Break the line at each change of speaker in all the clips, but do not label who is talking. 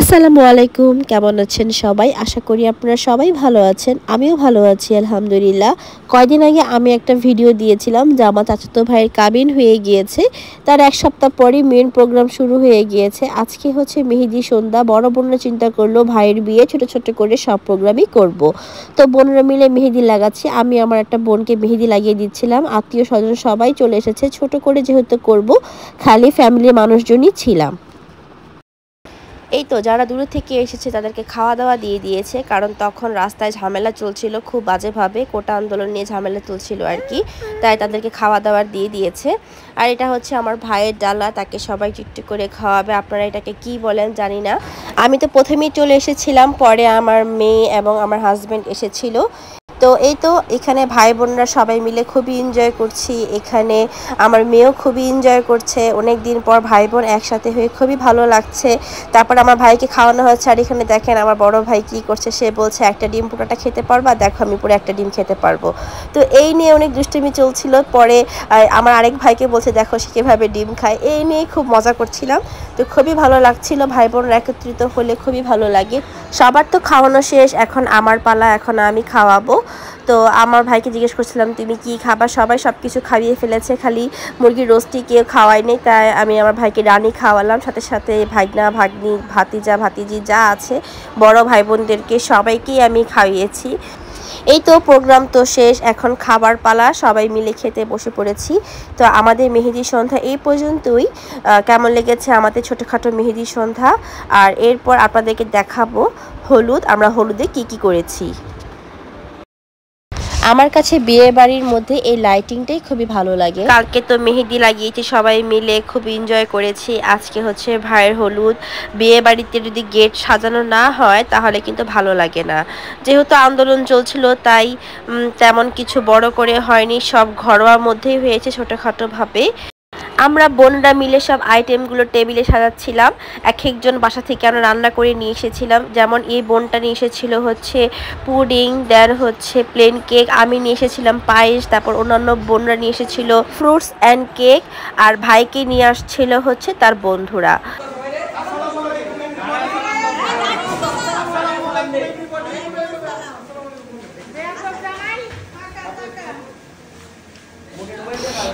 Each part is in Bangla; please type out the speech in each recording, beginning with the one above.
আসসালামু আলাইকুম, কেমন আছেন সবাই? আশা করি আপনারা সবাই ভালো আছেন। আমিও ভালো আছি আলহামদুলিল্লাহ। কয়দিন আগে আমি একটা ভিডিও দিয়েছিলাম যে আমার চাচাতো ভাইয়ের কাবিন হয়ে গিয়েছে। তার এক সপ্তাহ পরই মেন প্রোগ্রাম শুরু হয়ে গিয়েছে। আজকে হচ্ছে মেহেদি সন্ধ্যা। বড় বোনরা চিন্তা করলো ভাইয়ের বিয়ে ছোট ছোট করে সব প্রোগ্রামই করব। তো বোনরা মিলে মেহেদি লাগাচ্ছি। আমি আমার একটা বোনকে মেহেদি লাগিয়ে দিচ্ছিলাম। আত্মীয় স্বজন সবাই চলে এসেছে। ছোট করে যেহেতু করব, খালি ফ্যামিলির মানুষজনই ছিলাম। এই তো যারা দূর থেকে এসেছে তাদেরকে খাওয়া দাওয়া দিয়ে দিয়েছে, কারণ তখন রাস্তায় ঝামেলা চলছিল খুব বাজেভাবে, কোটা আন্দোলন নিয়ে ঝামেলা চলছিল আর কি। তাই তাদেরকে খাওয়া দাওয়ার দিয়ে দিয়েছে। আর এটা হচ্ছে আমার ভাইয়ের ডালা, তাকে সবাই একটু করে খাওয়াবে। আপনারা এটাকে কি বলেন জানি না। আমি তো প্রথমেই চলে এসেছিলাম, পরে আমার মেয়ে এবং আমার হাজব্যান্ড এসেছিল। তো এই তো এখানে ভাই বোনরা সবাই মিলে খুবই এনজয় করছি। এখানে আমার মেয়েও খুবই এনজয় করছে। অনেক দিন পর ভাই বোন একসাথে হয়ে খুবই ভালো লাগছে। তারপর আমার ভাইকে খাওয়ানো হচ্ছে। আর এখানে দেখেন আমার বড় ভাই কি করছে, সে বলছে একটা ডিম পুরোটা খেতে পারবা, দেখো আমি পুরো একটা ডিম খেতে পারবো। তো এই নিয়ে অনেক দুষ্টুমি চলছিল। পরে আমার আরেক ভাইকে বলছে দেখো সে কীভাবে ডিম খায়। এই নিয়ে খুব মজা করছিলাম। তো খুবই ভালো লাগছিল। ভাই বোনরা একত্রিত হলে খুবই ভালো লাগে। সবার তো খাওয়ানো শেষ, এখন আমার পালা, এখন আমি খাওয়াবো। তো আমার ভাইকে জিজ্ঞেস করছিলাম তুমি কি খাবা, সবাই সব কিছু খাইয়ে ফেলেছে, খালি মুরগির রোস্টই কেউ খাওয়াই নেই। তাই আমি আমার ভাইকে রানি খাওয়ালাম, সাথে সাথে ভাগনা ভাগ্নি ভাতিজা ভাতিজি যা আছে বড় ভাই বোনদেরকে সবাইকেই আমি খাইয়েছি। এই তো প্রোগ্রাম তো শেষ, এখন খাবার পালা, সবাই মিলে খেতে বসে পড়েছি। তো আমাদের মেহেদি সন্ধ্যা এই পর্যন্তই। কেমন লেগেছে আমাদের ছোটোখাটো মেহেদি সন্ধ্যা। আর এরপর আপনাদেরকে দেখাবো হলুদ, আমরা হলুদে কি কি করেছি। আমার কাছে বিয়ে বাড়ির মধ্যে এই লাইটিংটাই খুবই ভালো লাগে। কালকে তো মেহেদি লাগিয়েছি সবাই মিলে, খুব এনজয় করেছি। আজকে হচ্ছে ভাইয়ের হলুদ। বিয়ে বাড়িতে যদি গেট সাজানো না হয় তাহলে কিন্তু ভালো লাগে না। যেহেতু আন্দোলন চলছিল তাই তেমন কিছু বড় করে হয়নি, সব ঘরোয়ার মধ্যেই হয়েছে ছোটোখাটোভাবে। আমরা বোনরা মিলে সব আইটেমগুলো টেবিলে সাজাচ্ছিলাম। এক একজন বাসা থেকে আমরা রান্না করে নিয়ে এসেছিলাম। যেমন এই বোনটা নিয়ে এসেছিল হচ্ছে পুডিং, দেন হচ্ছে প্লেন কেক, আমি নিয়ে এসেছিলাম পায়েস, তারপর অন্যান্য বোনরা নিয়ে এসেছিল ফ্রুটস অ্যান্ড কেক, আর ভাইকে নিয়ে আসছিল হচ্ছে তার বন্ধুরা।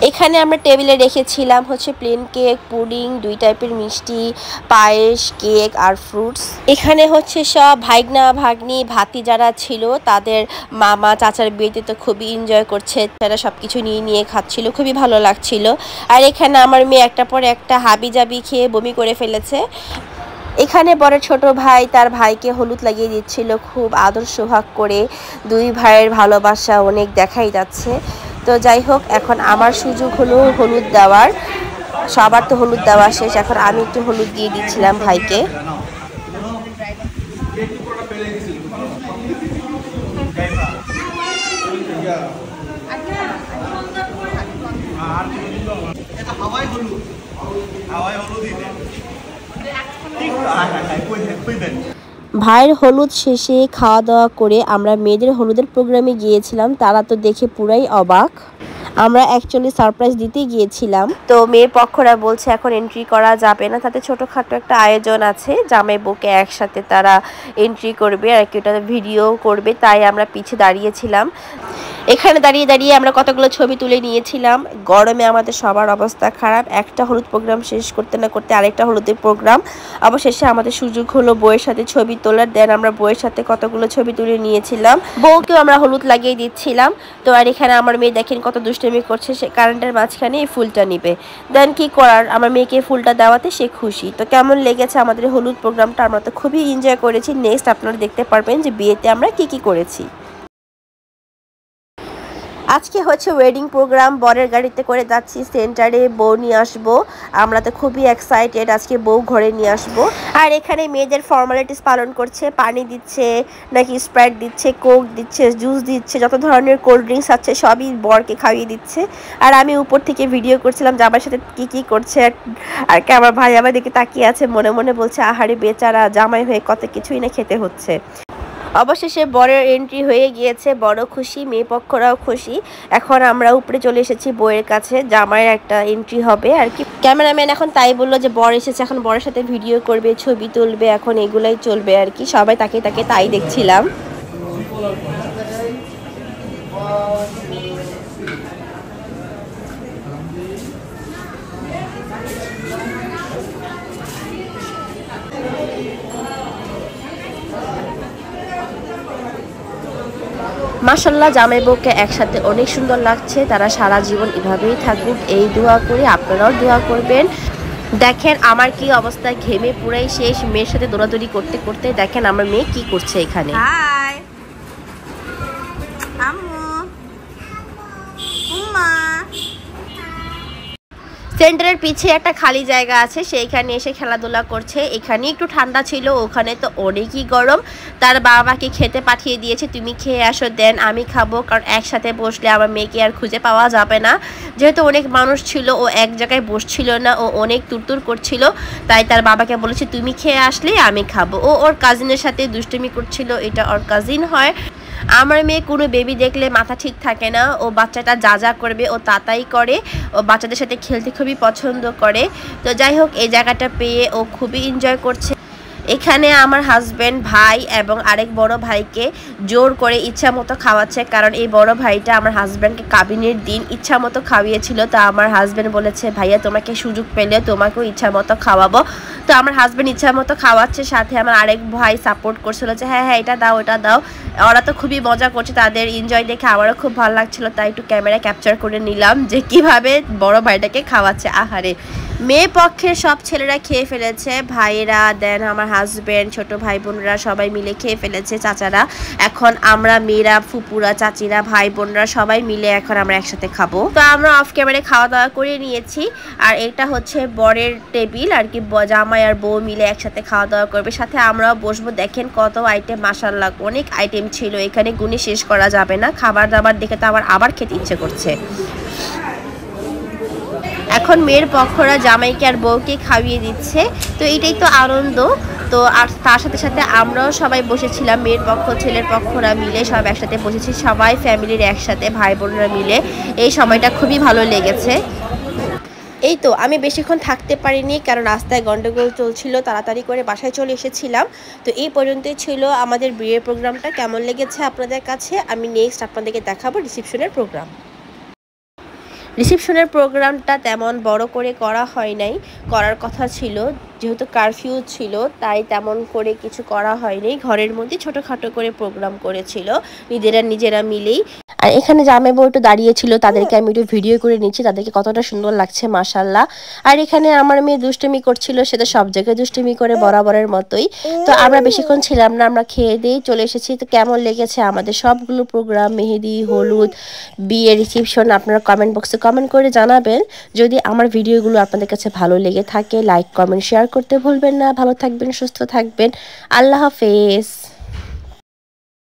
এখানে আমরা টেবিলে রেখেছিলাম হচ্ছে প্লেন কেক, পুডিং, দুই টাইপের মিষ্টি, পায়েস, কেক আর ফ্রুটস। এখানে হচ্ছে সব ভাইগনা ভাগ্নি ভাতি যারা ছিল তাদের মামা চাচার বিয়েতে তো খুবই এনজয় করছে, তারা সব কিছু নিয়ে নিয়ে খাচ্ছিল, খুবই ভালো লাগছিল। আর এখানে আমার মেয়ে একটা পর একটা হাবি জাবি খেয়ে বমি করে ফেলেছে। এখানে বড় ছোট ভাই তার ভাইকে হলুদ লাগিয়ে দিচ্ছিল খুব আদর সোহাগ করে। দুই ভাইয়ের ভালোবাসা অনেক দেখাই যাচ্ছে। তো যাই হোক, এখন আমার সুযোগ হলো হলুদ দেওয়ার। সবার তো হলুদ দেওয়া শেষ, এখন আমি একটু হলুদ দিয়ে দিচ্ছিলাম ভাইকে। ভাইয়ের হলুদ শেষে খাওয়া দাওয়া করে আমরা মেয়েদের হলুদের প্রোগ্রামে গিয়েছিলাম। তারা তো দেখে পুরাই অবাক। আমরা অ্যাকচুয়ালি সারপ্রাইজ দিতে গিয়েছিলাম। তো মেয়ের পক্ষরা বলছে এখন এন্ট্রি করা যাবে না, তাতে ছোটোখাটো একটা আয়োজন আছে, জামাই বউকে একসাথে তারা এন্ট্রি করবে আর কি, ওটা ভিডিও করবে, তাই আমরা পিছে দাঁড়িয়েছিলাম। এখানে দাঁড়িয়ে দাঁড়িয়ে আমরা কতগুলো ছবি তুলে নিয়েছিলাম। গরমে আমাদের সবার অবস্থা খারাপ, একটা হলুদ প্রোগ্রাম শেষ করতে না করতে আরেকটা হলুদের প্রোগ্রাম। অবশেষে আমাদের সুযোগ হলো বউয়ের সাথে ছবি তোলার। দেন আমরা বউয়ের সাথে কতগুলো ছবি তুলে নিয়েছিলাম, বউকেও আমরা হলুদ লাগিয়ে দিচ্ছিলাম। তো আর এখানে আমার মেয়ে দেখেন কত দুষ্টুমি করছে, সে কারেন্টের মাঝখানে এই ফুলটা নিবে। দেন কি করার, আমার মেয়েকে ফুলটা দেওয়াতে সে খুশি। তো কেমন লেগেছে আমাদের হলুদ প্রোগ্রামটা, আমরা তো খুবই এনজয় করেছি। নেক্সট আপনারা দেখতে পারবেন যে বিয়েতে আমরা কি কি করেছি। আজকে হচ্ছে ওয়েডিং প্রোগ্রাম, বরের গাড়িতে করে যাচ্ছি সেন্টারে, বউ নিয়ে আসবো। আমরা তো খুবই এক্সাইটেড, আজকে বউ ঘরে নিয়ে আসবো। আর এখানে মেয়েদের ফর্মালিটিস পালন করছে, পানি দিচ্ছে নাকি স্প্রাইট দিচ্ছে, কোক দিচ্ছে, জুস দিচ্ছে, যত ধরনের কোল্ড ড্রিঙ্কস আছে সবই বরকে খাইয়ে দিচ্ছে। আর আমি উপর থেকে ভিডিও করছিলাম যে আমার সাথে কী কী করছে। আর কি আমার ভাই আমার দিকে তাকিয়ে আছে, মনে মনে বলছে আহারে বেচারা, জামাই হয়ে কত কিছুই না খেতে হচ্ছে। অবশেষে বরের এন্ট্রি হয়ে গিয়েছে, বড় খুশি, মেয়ে পক্ষরাও খুশি। এখন আমরা উপরে চলে এসেছি বউয়ের কাছে, জামাইয়ের একটা এন্ট্রি হবে আর কি। ক্যামেরাম্যান এখন তাই বললো যে বর এসেছে, এখন বরের সাথে ভিডিও করবে, ছবি তুলবে, এখন এগুলাই চলবে আর কি। সবাই তাকে তাই দেখছিলাম। মাশাআল্লাহ, জামাই বউকে একসাথে অনেক সুন্দর লাগছে। তারা সারা জীবন এভাবেই থাকুক, এই দোয়া করি। আপনারাও দোয়া করবেন। দেখেন আমার কি অবস্থা, ঘেমে পুরাই শেষ। মেয়ের সাথে দৌড়াদৌড়ি করতে করতে দেখেন আমার মেয়ে কি করছে এখানে।
হাই আম্মু, উম্মা।
সেন্টারের পিছে একটা খালি জায়গা আছে, সেইখানে এসে খেলাধুলা করছে। এখানে একটু ঠান্ডা ছিল, ওখানে তো অনেকই গরম। তার বাবাকে খেতে পাঠিয়ে দিয়েছে, তুমি খেয়ে আসো, দেন আমি খাবো, কারণ একসাথে বসলে আমার মেয়েকে আর খুঁজে পাওয়া যাবে না। যেহেতু অনেক মানুষ ছিল, ও এক জায়গায় বসছিল না, ও অনেক তুরতুর করছিল। তাই তার বাবাকে বলেছে তুমি খেয়ে আসলে আমি খাবো। ও ওর কাজিনের সাথে দুষ্টুমি করছিল, এটা ওর কাজিন হয়। আমার মেয়ে কোনো বেবি দেখলে মাথা ঠিক থাকে না, ও বাচ্চাটা যা করবে ও তাই করে। ও বাচ্চাদের সাথে খেলতে খুবই পছন্দ করে। তো যাই হোক, এই জায়গাটা পেয়ে ও খুবই এনজয় করছে। এখানে আমার হাজব্যান্ড, ভাই এবং আরেক বড় ভাইকে জোর করে ইচ্ছা মতো খাওয়াচ্ছে, কারণ এই বড় ভাইটা আমার হাজব্যান্ডকে কাবিনের দিন ইচ্ছা মতো খাওয়িয়েছিল। তো আমার হাজব্যান্ড বলেছে ভাইয়া তোমাকে সুযোগ পেলে তোমাকেও ইচ্ছা মতো খাওয়াবো। তো আমার হাজব্যান্ড ইচ্ছা মতো খাওয়াচ্ছে, সাথে আমার আরেক ভাই সাপোর্ট করছিল যে হ্যাঁ হ্যাঁ এটা দাও এটা দাও। ওরা তো খুবই মজা করছে, তাদের এনজয় দেখে আমারও খুব ভালো লাগছিল। তাই একটু ক্যামেরা ক্যাপচার করে নিলাম যে কিভাবে বড় ভাইটাকে খাওয়াচ্ছে। আহারে, মেয়ে পক্ষের সব ছেলেরা খেয়ে ফেলেছে, ভাইয়েরা, দেন আমার হাজব্যান্ড, ছোট ভাই বোনরা সবাই মিলে খেয়ে ফেলেছে, চাচারা। এখন আমরা মেয়েরা, ফুপুরা, চাচিরা, ভাই বোনরা সবাই মিলে এখন আমরা একসাথে খাবো। তো আমরা অফ ক্যামেরায় খাওয়া দাওয়া করে নিয়েছি। আর এটা হচ্ছে বরের টেবিল আর কি, জামাই আর বউ মিলে একসাথে খাওয়া দাওয়া করবে, সাথে আমরাও বসবো। দেখেন কত আইটেম, মাশাআল্লাহ অনেক আইটেম ছিল, এখানে গুণে শেষ করা যাবে না। খাবার দাবার দেখে তো আবার খেতে ইচ্ছে করছে। এখন মেয়ের পক্ষরা জামাইকে আর বউকে খাইয়ে দিচ্ছে, তো এটাই তো আনন্দ। তো আর তার সাথে সাথে আমরাও সবাই বসেছিলাম, মেয়ের পক্ষ ছেলের পক্ষরা মিলে সব একসাথে বসেছি, সবাই ফ্যামিলির একসাথে, ভাই বোনরা মিলে। এই সময়টা খুবই ভালো লেগেছে। এই তো আমি বেশিক্ষণ থাকতে পারিনি, কারণ রাস্তায় গন্ডগোল চলছিল, তাড়াতাড়ি করে বাসায় চলে এসেছিলাম। তো এই পর্যন্তই ছিল আমাদের বিয়ের প্রোগ্রামটা। কেমন লেগেছে আপনাদের কাছে আমি নেক্সট আপনাদেরকে দেখাবো রিসেপশনের প্রোগ্রাম। রিসেপশনের প্রোগ্রামটা তেমন বড় করে করা হয় নাই, করার কথা ছিল, যেহেতু কারফিউ ছিল তাই তেমন করে কিছু করা হয়নি। ঘরের মধ্যে ছোটোখাটো করে প্রোগ্রাম করেছিল নিজেরা মিলেই। আর এখানে জামাই বউ একটু দাঁড়িয়েছিল, তাদেরকে আমি একটু ভিডিও করে নিচ্ছি, তাদেরকে কতটা সুন্দর লাগছে মাশাআল্লাহ। আর এখানে আমার মেয়ে দুষ্টুমি করছিল, সে তো সব জায়গায় দুষ্টুমি করে বরাবরের মতোই। তো আমরা বেশিক্ষণ ছিলাম না, আমরা খেয়ে দিয়ে চলে এসেছি। তো কেমন লেগেছে আমাদের সবগুলো প্রোগ্রাম, মেহেদি, হলুদ, বিয়ে, রিসেপশন, আপনারা কমেন্ট বক্সে কমেন্ট করে জানাবেন। যদি আমার ভিডিওগুলো আপনাদের কাছে ভালো লেগে থাকে, লাইক কমেন্ট শেয়ার করতে ভুলবেন না। ভালো থাকবেন, সুস্থ থাকবেন, আল্লাহ হাফেজ।